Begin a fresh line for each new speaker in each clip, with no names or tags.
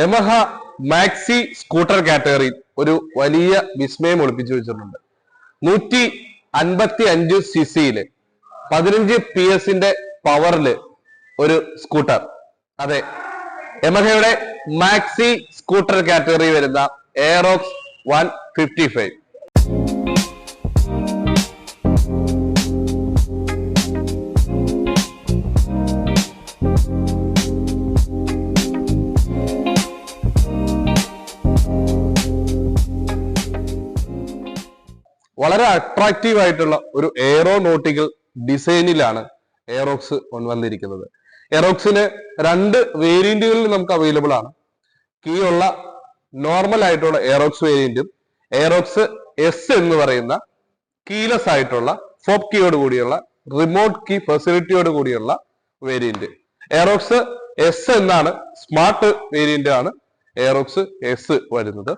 Yamaha maxi scooter കാറ്റഗറിയിൽ ഒരു വലിയ വിസ്മയം ഒളിപ്പിച്ചു വെച്ചിട്ടുണ്ട്. 155 സിസിയില് 15 PS പവറില് ഒരു സ്കൂട്ടർ. അതെ, യമഹയുടെ മാക്സി സ്കൂട്ടർ കാറ്റഗറി വരുന്ന എയറോക്സ് 155. വളരെ അട്രാക്റ്റീവ് ആയിട്ടുള്ള ഒരു എയറോനോട്ടിക്കൽ ഡിസൈനിലാണ് എയറോക്സ് വന്നിരിക്കുന്നത്. എയറോക്സിന് 2 വേരിയന്റുകളിൽ നമുക്ക് അവൈലബിൾ ആണ്. കീ ഉള്ള നോർമൽ ആയിട്ടുള്ള എയറോക്സ് വേരിയന്റും എയറോക്സ് എസ് എന്ന് പറയുന്ന കീലെസ് ആയിട്ടുള്ള ഫോപ്പ് കീയോട് കൂടിയുള്ള റിമോട്ട് കീ ഫെസിലിറ്റിയോട് കൂടിയുള്ള വേരിയന്റ്. എയറോക്സ് എസ് എന്നാണ് സ്മാർട്ട് വേരിയന്റ് ആണ് എയറോക്സ് എസ് വരുന്നത്.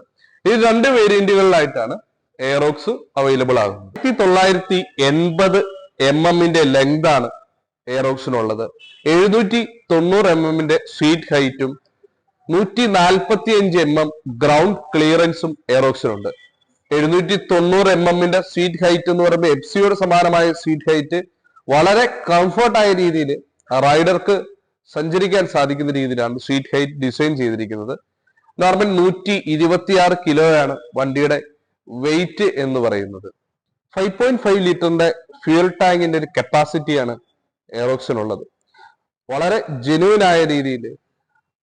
ഈ 2 വേരിയന്റുകളിലായിട്ടാണ് എയറോക്സ് അവൈലബിൾ ആകുന്നത്. 1980 mm ലെങ്ത് ആണ് എയറോക്സിനുള്ളത്. 790 mm സീറ്റ് ഹൈറ്റും 145 mm ഗ്രൗണ്ട് ക്ലിയറൻസും എയറോക്സിനുണ്ട്. 790 mm സീറ്റ് ഹൈറ്റ് എന്ന് പറയുമ്പോൾ എഫ്സിയോട് സമാനമായ സീറ്റ് ഹൈറ്റ്, വളരെ കംഫർട്ടായ രീതിയിൽ റൈഡർക്ക് സഞ്ചരിക്കാൻ സാധിക്കുന്ന രീതിയിലാണ് സീറ്റ് ഹൈറ്റ് ഡിസൈൻ ചെയ്തിരിക്കുന്നത്. നോർമൽ 126 കിലോയാണ് വണ്ടിയുടെ വെയിറ്റ് എന്ന് പറയുന്നത്. 5.5 ലിറ്ററിന്റെ ഫ്യൂൽ ടാങ്കിന്റെ ഒരു കപ്പാസിറ്റിയാണ് എയറോക്സിനുള്ളത്. വളരെ ജെന്യൂൻ ആയ രീതിയിൽ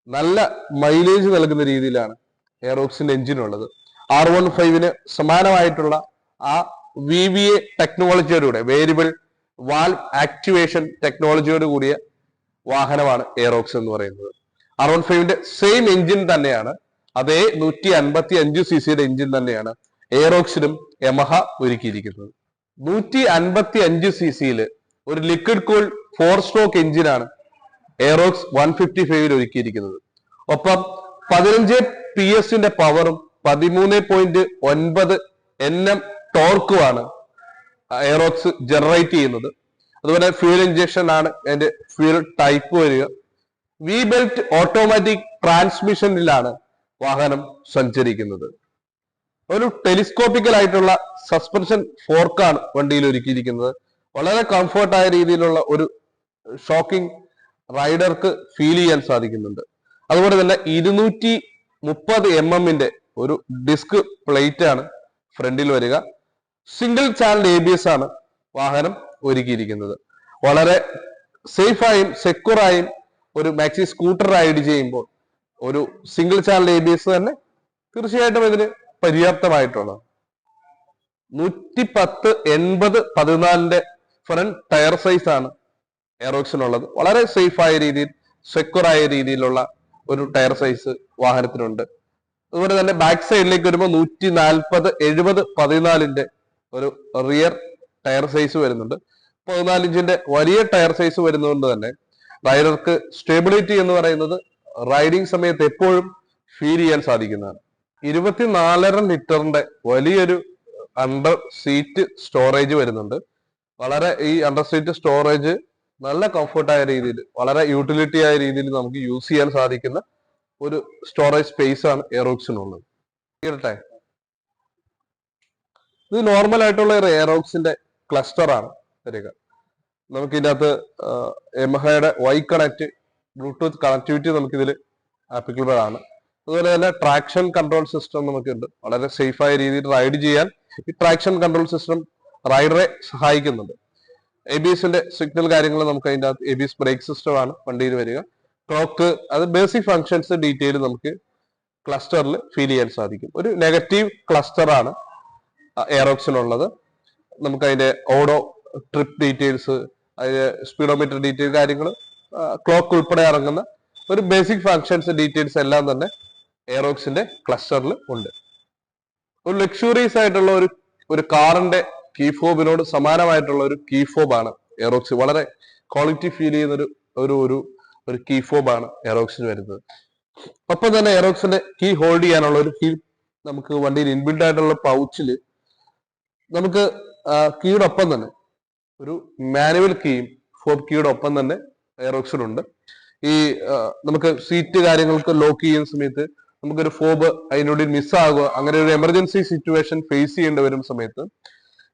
നല്ല മൈലേജ് നൽകുന്ന രീതിയിലാണ് എയറോക്സിന്റെ എഞ്ചിൻ ഉള്ളത്. R15 സമാനമായിട്ടുള്ള ആ VVA ടെക്നോളജിയോടുകൂടെ, വേരിയബിൾ വാൽവ് ആക്ടിവേഷൻ ടെക്നോളജിയോട് കൂടിയ വാഹനമാണ് എയറോക്സ് എന്ന് പറയുന്നത്. R15 സെയിം എഞ്ചിൻ തന്നെയാണ്, അതേ 155 സിസിയുടെ എഞ്ചിൻ തന്നെയാണ് എയറോക്സിനും യമഹ ഒരുക്കിയിരിക്കുന്നത്. 155 സിസിയിൽ ഒരു ലിക്വിഡ് കൂൾ 4 സ്ട്രോക്ക് എഞ്ചിനാണ് എയറോക്സ് 155 ഒരുക്കിയിരിക്കുന്നത്. ഒപ്പം 15 PS പവറും 13.9 Nm ടോർക്കുമാണ് എയറോക്സ് ജനറേറ്റ് ചെയ്യുന്നത്. അതുപോലെ ഫ്യൂൽ ഇഞ്ചക്ഷൻ ആണ് അതിന്റെ ഫ്യൂൽ ടൈപ്പ് വരിക. വി ബെൽറ്റ് ഓട്ടോമാറ്റിക് ട്രാൻസ്മിഷനിലാണ് വാഹനം സഞ്ചരിക്കുന്നത്. ഒരു ടെലിസ്കോപ്പിക്കൽ ആയിട്ടുള്ള സസ്പെൻഷൻ ഫോർക്കാണ് വണ്ടിയിൽ ഒരുക്കിയിരിക്കുന്നത്. വളരെ കംഫർട്ടായ രീതിയിലുള്ള ഒരു ഷോക്കിംഗ് റൈഡർക്ക് ഫീൽ ചെയ്യാൻ സാധിക്കുന്നുണ്ട്. അതുപോലെ തന്നെ 230 mm ഒരു ഡിസ്ക് പ്ലേറ്റ് ആണ് ഫ്രണ്ടിൽ വരിക. സിംഗിൾ ചാനൽ ABS ആണ് വാഹനം ഒരുക്കിയിരിക്കുന്നത്. വളരെ സേഫായും സെക്യൂറായും ഒരു മാക്സി സ്കൂട്ടർ റൈഡ് ചെയ്യുമ്പോൾ ഒരു സിംഗിൾ ചാനൽ ABS തന്നെ തീർച്ചയായിട്ടും ഇതിന് പര്യാപ്തമായിട്ടുള്ളത്. 110/80/14 ഫ്രണ്ട് ടയർ സൈസ് ആണ് എയറോക്സിനുള്ളത്. വളരെ സേഫായ രീതിയിൽ, സെക്യൂർ ആയ രീതിയിലുള്ള ഒരു ടയർ സൈസ് വാഹനത്തിനുണ്ട്. അതുപോലെ തന്നെ ബാക്ക് സൈഡിലേക്ക് വരുമ്പോൾ 140/70/14 ഒരു റിയർ ടയർ സൈസ് വരുന്നുണ്ട്. 14 ഇഞ്ചിന്റെ വലിയ ടയർ സൈസ് വരുന്നതുകൊണ്ട് തന്നെ റൈഡർക്ക് സ്റ്റെബിലിറ്റി എന്ന് പറയുന്നത് റൈഡിങ് സമയത്ത് എപ്പോഴും ഫീൽ ചെയ്യാൻ സാധിക്കുന്നതാണ്. 24.5 ലിറ്ററിന്റെ വലിയൊരു അണ്ടർ സീറ്റ് സ്റ്റോറേജ് വരുന്നുണ്ട്. വളരെ ഈ അണ്ടർ സീറ്റ് സ്റ്റോറേജ് നല്ല കംഫർട്ടായ രീതിയിൽ, വളരെ യൂട്ടിലിറ്റി ആയ രീതിയിൽ നമുക്ക് യൂസ് ചെയ്യാൻ സാധിക്കുന്ന ഒരു സ്റ്റോറേജ് സ്പേസ് ആണ് എയറോക്സിനുള്ളത്. ഇത് നോർമൽ ആയിട്ടുള്ള ഒരു എയറോക്സിന്റെ ക്ലസ്റ്റർ ആണ് വരിക. നമുക്ക് ഇതിനകത്ത് യമഹയുടെ വൈ കണക്ട് ബ്ലൂടൂത്ത് കണക്ടിവിറ്റി നമുക്കിതിൽ ആപ്ലിക്കബിൾ ആണ്. അതുപോലെ തന്നെ ട്രാക്ഷൻ കൺട്രോൾ സിസ്റ്റം നമുക്കുണ്ട്. വളരെ സേഫായ രീതിയിൽ റൈഡ് ചെയ്യാൻ ഈ ട്രാക്ഷൻ കൺട്രോൾ സിസ്റ്റം റൈഡറെ സഹായിക്കുന്നുണ്ട്. ABS സിഗ്നൽ കാര്യങ്ങൾ നമുക്ക് അതിൻ്റെ അകത്ത് ABS ബ്രേക്ക് സിസ്റ്റം ആണ് വണ്ടിയിൽ വരിക. ക്ലോക്ക്, അത് ബേസിക് ഫങ്ഷൻസ് ഡീറ്റെയിൽ നമുക്ക് ക്ലസ്റ്ററിൽ ഫീൽ ചെയ്യാൻ സാധിക്കും. ഒരു നെഗറ്റീവ് ക്ലസ്റ്റർ ആണ് എയറോക്സിനുള്ളത്. നമുക്ക് അതിന്റെ ഓഡോ ട്രിപ്പ് ഡീറ്റെയിൽസ്, അതിന്റെ സ്പീഡോമീറ്റർ ഡീറ്റെയിൽ കാര്യങ്ങൾ, ക്ലോക്ക് ഉൾപ്പെടെ ഇറങ്ങുന്ന ഒരു ബേസിക് ഫങ്ഷൻസ് ഡീറ്റെയിൽസ് എല്ലാം തന്നെ എയറോക്സിന്റെ ക്ലസ്റ്ററിൽ ഉണ്ട്. ഒരു ലക്ഷൂറിയസ് ആയിട്ടുള്ള ഒരു കാറിന്റെ കീ ഫോബിനോട് സമാനമായിട്ടുള്ള ഒരു കീ ഫോബാണ് എയറോക്സ്. വളരെ ക്വാളിറ്റി ഫീൽ ചെയ്യുന്ന ഒരു കീ ഫോബാണ് എയറോക്സിന് വരുന്നത്. ഒപ്പം തന്നെ എയറോക്സിന്റെ കീ ഹോൾഡ് ചെയ്യാനുള്ള ഒരു കീ നമുക്ക് വണ്ടിയിൽ ഇൻബിൽഡ് ആയിട്ടുള്ള പൗച്ചില് നമുക്ക് കീയുടെ ഒപ്പം തന്നെ ഒരു മാനുവൽ കീയും ഫോബ് കീയുടെ ഒപ്പം തന്നെ എയറോക്സിനുണ്ട്. ഈ നമുക്ക് സീറ്റ് കാര്യങ്ങൾക്ക് ലോക്ക് ചെയ്യുന്ന സമയത്ത് നമുക്കൊരു ഫോബ് അതിനുള്ളിൽ മിസ്സാകുക, അങ്ങനെ ഒരു എമർജൻസി സിറ്റുവേഷൻ ഫേസ് ചെയ്യേണ്ടി വരുന്ന സമയത്ത്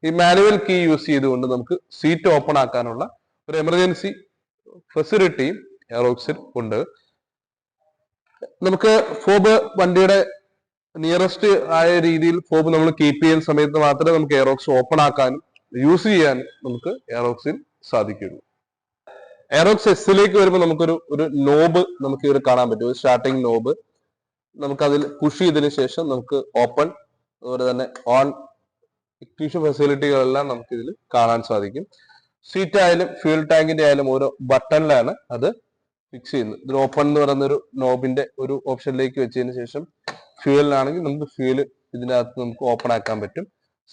ഈ മാനുവൽ കീ യൂസ് ചെയ്തുകൊണ്ട് നമുക്ക് സീറ്റ് ഓപ്പൺ ആക്കാനുള്ള ഒരു എമർജൻസി ഫെസിലിറ്റിയും എയറോക്സിൽ ഉണ്ട്. നമുക്ക് ഫോബ് വണ്ടിയുടെ നിയറസ്റ്റ് ആയ രീതിയിൽ ഫോബ് നമ്മൾ കീപ്പ് ചെയ്യുന്ന സമയത്ത് മാത്രമേ നമുക്ക് എയറോക്സ് ഓപ്പൺ ആക്കാനും യൂസ് ചെയ്യാനും നമുക്ക് എയറോക്സിൽ സാധിക്കുള്ളൂ. എയറോക്സ് എസിലേക്ക് വരുമ്പോൾ നമുക്കൊരു നോബ് നമുക്ക് ഇവിടെ കാണാൻ പറ്റും, ഒരു സ്റ്റാർട്ടിംഗ് നോബ്. നമുക്ക് അതിൽ പുഷ് ചെയ്തതിനു ശേഷം നമുക്ക് ഓപ്പൺ, അതുപോലെ തന്നെ ഓൺ ഇഗ്നിഷൻ ഫെസിലിറ്റികളെല്ലാം നമുക്ക് ഇതിൽ കാണാൻ സാധിക്കും. സീറ്റ് ആയാലും ഫ്യൂൽ ടാങ്കിന്റെ ആയാലും ഓരോ ബട്ടണിലാണ് അത് ഫിക്സ് ചെയ്യുന്നത്. ഇതിൽ ഓപ്പൺ എന്ന് പറയുന്ന ഒരു നോബിന്റെ ഒരു ഓപ്ഷനിലേക്ക് വെച്ചതിന് ശേഷം ഫ്യൂവലിനാണെങ്കിൽ നമുക്ക് ഫ്യൂല് ഇതിനകത്ത് നമുക്ക് ഓപ്പൺ ആക്കാൻ പറ്റും.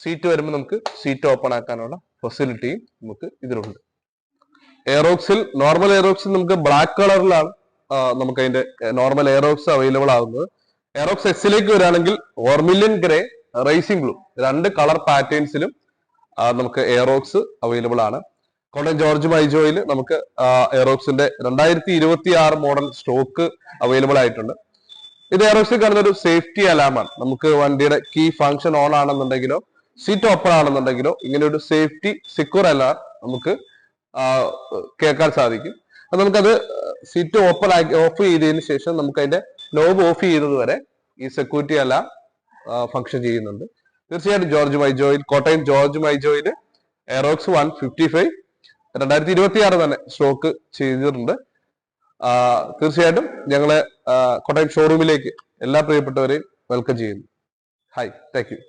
സീറ്റ് വരുമ്പോൾ നമുക്ക് സീറ്റ് ഓപ്പൺ ആക്കാനുള്ള ഫെസിലിറ്റിയും നമുക്ക് ഇതിലുണ്ട്. എയറോക്സിൽ നോർമൽ എയറോക്സിൽ നമുക്ക് ബ്ലാക്ക് കളറിലാണ് നമുക്ക് അതിന്റെ നോർമൽ എയറോക്സ് അവൈലബിൾ ആകുന്നത്. എയറോക്സ് എക്സിലേക്ക് വരികയാണെങ്കിൽ ഓർമില്യൻ ഗ്രേ, റേസിംഗ് ബ്ലൂ, 2 കളർ പാറ്റേൺസിലും നമുക്ക് എയറോക്സ് അവൈലബിൾ ആണ്. കോട്ടയം ജോർജ് മൈജോയിൽ നമുക്ക് എയറോക്സിന്റെ 2026 മോഡൽ സ്റ്റോക്ക് അവൈലബിൾ ആയിട്ടുണ്ട്. ഇത് എയറോക്സിൽ കാണുന്ന ഒരു സേഫ്റ്റി അലാമാണ്. നമുക്ക് വണ്ടിയുടെ കീ ഫംഗ്ഷൻ ഓൺ ആണെന്നുണ്ടെങ്കിലോ സീറ്റ് ഓപ്പൺ ആണെന്നുണ്ടെങ്കിലോ ഇങ്ങനെ ഒരു സേഫ്റ്റി സെക്യൂർ അലാം നമുക്ക് കേൾക്കാൻ സാധിക്കും. അത് നമുക്കത് സീറ്റ് ഓഫ് ചെയ്തതിന് ശേഷം നമുക്ക് അതിന്റെ നോബ് ഓഫ് ചെയ്യുന്നത് വരെ ഈ സെക്യൂരിറ്റി അലാം ഫംഗ്ഷൻ ചെയ്യുന്നുണ്ട്. തീർച്ചയായിട്ടും ജോർജ് മൈജോയിൽ, കോട്ടയം ജോർജ് മൈജോയിൽ എയറോക്സ് 155 2026 തന്നെ സ്റ്റോക്ക് ചെയ്തിട്ടുണ്ട്. തീർച്ചയായിട്ടും ഞങ്ങളെ കോട്ടയം ഷോറൂമിലേക്ക് എല്ലാ പ്രിയപ്പെട്ടവരെയും വെൽക്കം ചെയ്യുന്നു. Hi, thank you.